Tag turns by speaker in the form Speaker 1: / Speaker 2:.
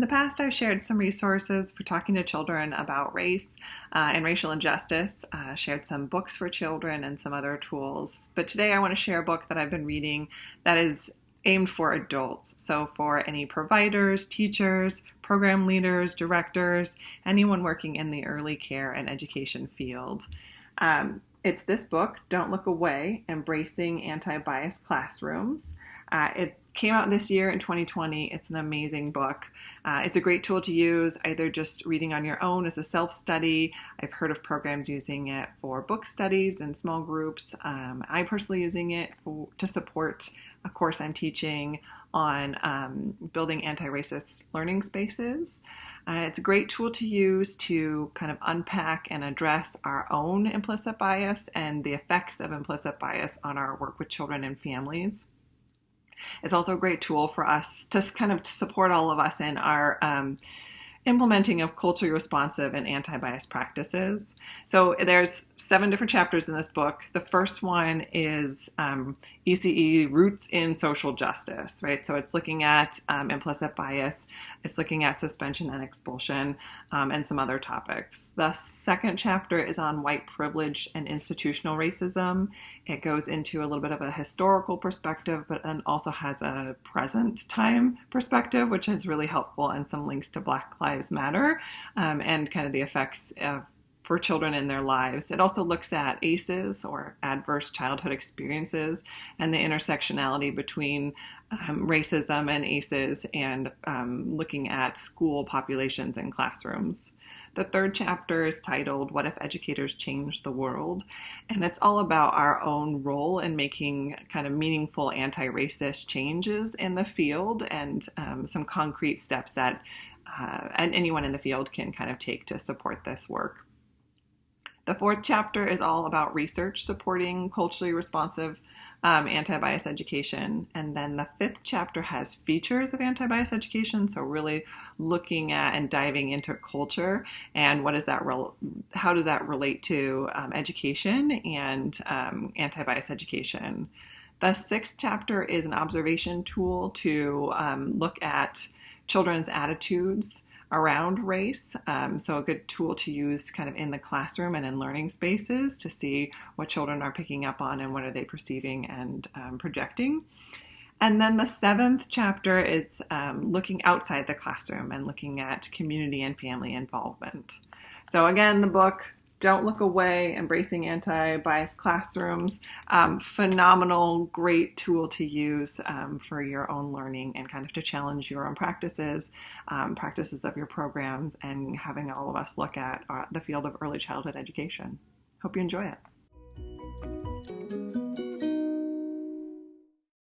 Speaker 1: the past, I've shared some resources for talking to children about race and racial injustice, shared some books for children and some other tools. But today I want to share a book that I've been reading that is aimed for adults. So for any providers, teachers, program leaders, directors, anyone working in the early care and education field. It's this book, Don't Look Away, Embracing Anti-Bias Classrooms. It came out this year in 2020. It's an amazing book. It's a great tool to use, either just reading on your own as a self-study. I've heard of programs using it for book studies and small groups. I'm personally using it to support a course I'm teaching on building anti-racist learning spaces. It's a great tool to use to kind of unpack and address our own implicit bias and the effects of implicit bias on our work with children and families. It's also a great tool for us to kind of support all of us in our implementing of culturally responsive and anti-bias practices. So there's 7 different chapters in this book. The first one is ECE, Roots in Social Justice, right? So it's looking at implicit bias, it's looking at suspension and expulsion, and some other topics. The second chapter is on white privilege and institutional racism. It goes into a little bit of a historical perspective, but then also has a present time perspective, which is really helpful, and some links to Black Lives Matter and kind of the effects for children in their lives. It also looks at ACEs, or adverse childhood experiences, and the intersectionality between racism and ACEs, and looking at school populations and classrooms. The third chapter is titled, What If Educators Change the World? And it's all about our own role in making kind of meaningful anti-racist changes in the field, and some concrete steps that anyone in the field can kind of take to support this work. The fourth chapter is all about research supporting culturally responsive anti-bias education. And then the fifth chapter has features of anti-bias education. So really looking at and diving into culture and how does that relate to education and anti-bias education. The sixth chapter is an observation tool to look at children's attitudes around race. So a good tool to use kind of in the classroom and in learning spaces to see what children are picking up on and what are they perceiving and projecting. And then the seventh chapter is looking outside the classroom and looking at community and family involvement. So again, the book, Don't Look Away, Embracing Anti-Bias Classrooms, phenomenal, great tool to use for your own learning and kind of to challenge your own practices of your programs, and having all of us look at the field of early childhood education. Hope you enjoy it.